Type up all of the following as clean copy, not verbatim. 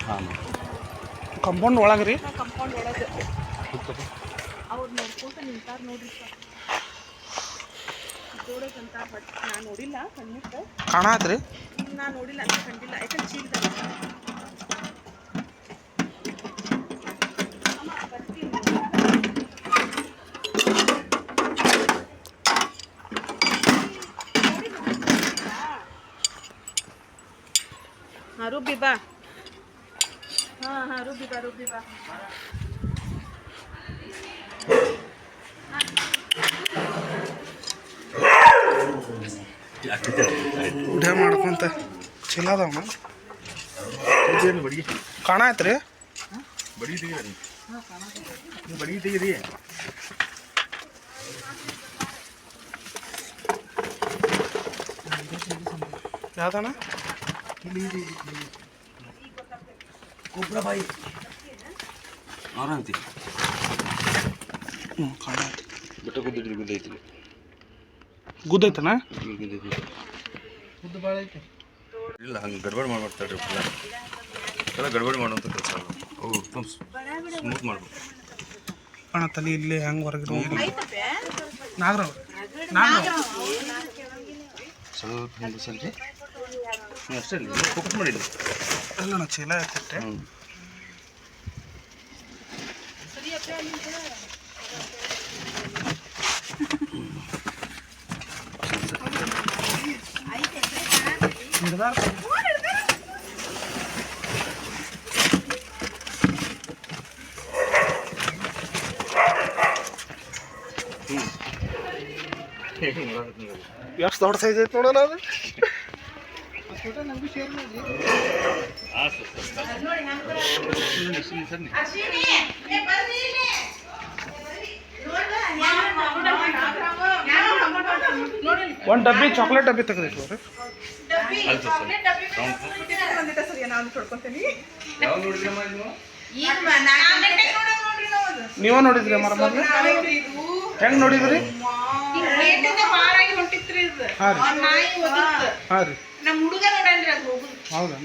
ಹಾಂ ಕಂಪೌಂಡ್ ಒಳಗೆ ರೀ ಕಂಪೌಂಡ್ ಒಳಗೆ ಅವ್ರು ನೋಡ್ಕೊತ ನಿಂತಾರ ನೋಡ್ರಿ ಸರ್ ಜೋಡಕ್ ಅಂತಾರ ಬಟ್ ನಾನು ನೋಡಿಲ್ಲ ಕಣ್ಣಿಟ್ಟು ಕಾಣತ್ರಿ ನಾನು ನೋಡಿಲ್ಲ ಅಂತ ಕಂಡಿಲ್ಲ ಯಾಕಂದ್ರೆ ಚೀಲ್ದಾಗ हाँ रुबी बा हाँ रुबी बा ಉಡೇ ಮಾಡ್ಕೊಂತ ಚೀಲ ಅದಾವಣ ಬಡಿ ಕಾಣತ್ರಿ ಬಡಿ ತೆಗೀರಿ ಬಡಿ ತೆಗೀರಿ ಯಾವ್ದಣ್ಣ ಕೊಬ್ಬರ ಬಾಯಿ ಆರಾಂತಿ ಕಾಣತ್ರಿ ಬೆಟ್ಟ ಗುದ್ದಿದ್ರಿ ಗುದ್ದೈತಿ ಗುದ್ದೈತಣ್ಣ ಗುದ್ದು ಭಾಳ ಐತಿ ಇಲ್ಲ ಹಂಗೆ ಗಡ್ಬಡಿ ಮಾಡ್ಬಿಡ್ತಾರೆ ಎಲ್ಲ ಗಡ್ಬಡಿ ಮಾಡುವಂಥ ಕೆಲಸ ಅವು ತುಂಬ ಸ್ಮೂತ್ ಮಾಡ್ಬೇಕು ಅಣ್ಣ ತಲೆ ಇಲ್ಲಿ ಹೆಂಗೆ ಹೊರಗಿರೋ ನಾಗರಾವ್ ಸ್ವಲ್ಪ ಹಿಂಗೆ ಸಲ್ರಿ ಅಷ್ಟೇ ಫೋಕಸ್ ಮಾಡಿದ್ದು ಅಲ್ಲಣ್ಣ ಚೀಲ ಇರ್ತೈತೆ ಎಷ್ಟು ದೊಡ್ಡ ಸೈಜ್ ಐತೆ ನೋಡೋಣ ಅದು ಒಂದು ಡಬ್ಬಿ ಚಾಕ್ಲೇಟ್ ಡಬ್ಬಿ ತೆಗೆದಿತ್ತು ಅವ್ರಿ ನೀವ ನೋಡಿದ್ರಿ ಅಮ್ಮ ಮೊದಲು ಹೆಂಗೆ ನೋಡಿದ್ರಿ ಹಾಂ ರೀ ಹಾಂ ರೀ ನಮ್ಮ ಹುಡುಗ ನೋಡನ್ರಿ ಅದು ಹೋಗುದು ಹೌದಾ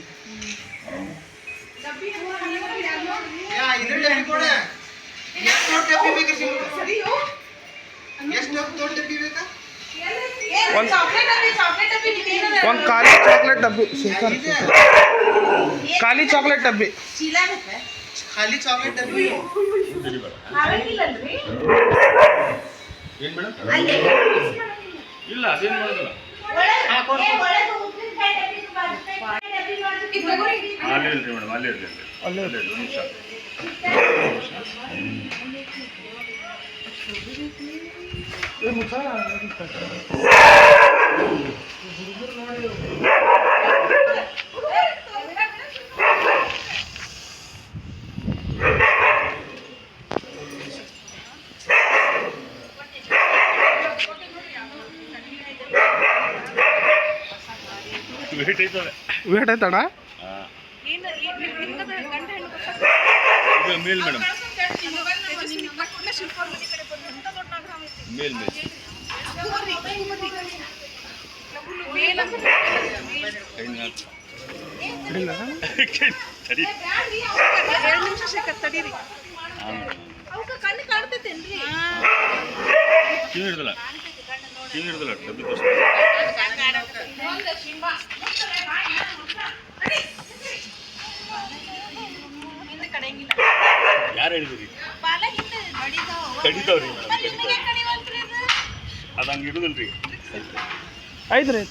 ಒಂದು ಖಾಲಿ ಚಾಕ್ಲೇಟ್ ಡಬ್ಬಿ ಖಾಲಿ ಚಾಕ್ಲೇಟ್ ಡಬ್ಬಿ ಖಾಲಿ ಚಾಕ್ಲೇಟ್ ಡಬ್ಬಿ ಏನು ಮೇಡಮ್ ಇಲ್ಲ ಅದೇನು ಮಾಡೋದಿಲ್ಲ ಅಲ್ಲೇ ಇರಲಿ ಮೇಡಮ್ ಅಲ್ಲೇ ಇರಲಿ ಅಲ್ಲೇ ಒಂದು ನಿಮಿಷ ವೇಟ್ ಐತಣ್ಣ ಮೇಲ್ ಮೇಡಮ್ ಮೇಲ್ ಮೇಲ್ ಕಿವಿ ಹಿಡ್ದಲ್ಲ ಡಬ್ಬಿ ಯಾರು ಹೇಳಿದ್ರಿ ಕಡಿತಾವ್ರಿ ಅದು ಹಂಗೆ ಇರುದಿಲ್ರಿ ಐತ್ರಿ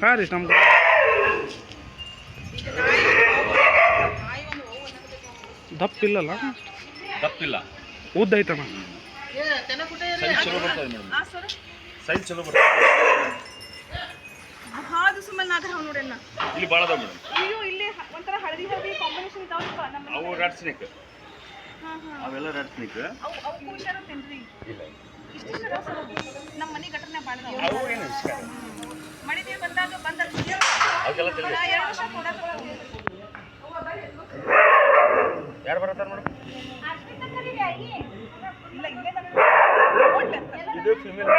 ಹಾಂ ರೀ ನಮ್ಗೆ ದಪ್ಪಿಲ್ಲಲ್ಲ ತಪ್ಪಿಲ್ಲ ಉದ್ದ ಐತಣ್ಣ ಸೈಜ್ ಚಲೋ ಬರ್ತದೆ ಮೇಡಮ್ ಸೈಜ್ ಚಲೋ ಬರ್ತದೆ ಇಲ್ಲಿ ಭಾಳ ಅದಾವ ಮೇಡಮ್ ಅಯ್ಯೋ ಇಲ್ಲಿ ಒಂಥರ ಹಳದಿ ಹಳದಿ ಕಾಂಬಿನೇಷನ್ ಇದಾವಪ್ಪ ನಮ್ಮ ಅವು ರೆಡ್ ಸ್ನೇಕ್ ಅವೆಲ್ಲ ರೆಡ್ ಸ್ನೇಕ್ ಅವು ಹುಷಾರತ್ತೇನ್ರಿ ಇಲ್ಲ ಇಷ್ಟಿಷ್ಟ ನಮ್ಮ ಮನೆ ಗಟ್ಟರ್ನ ಬಾಳದ ಅವು ಏನು ಮಳೆ ನೀರು ಬಂದಾಗ ಅವಕ್ಕೆಲ್ಲ ತಿಳಿದ 2 ವರ್ಷ ಕೊಡೋದು ಯಾರು ಬರ್ತಾರೆ ಮೇಡಮ್ ಇಲ್ಲ ಇಲ್ಲೇ ಇದು ಫಿಮೇಲ್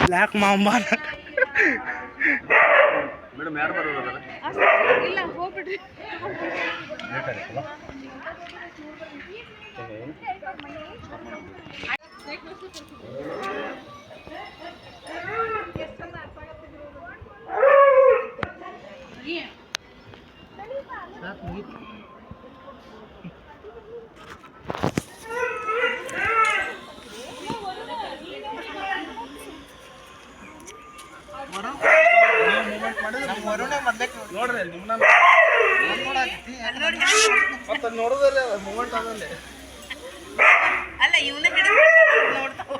ಬ್ಲ್ಯಾಕ್ ಮಾಂಬ ಮೇಡಮ್ ಯಾರು ಬರೋದಲ್ಲ ಇಲ್ಲ ಹೋಗ್ಬಿಡ್ರಿ ನೋಡ್ರಿ ನಿಮ್ಮನ್ನ ಮತ್ತೆ ನೋಡೋದಲ್ಲ ಮೂಮೆಂಟ್ ಆದಲ್ಲಿ ಅಲ್ಲ ಇವನೇ ಹಿಡಿದು ನೋಡ್ತಾವ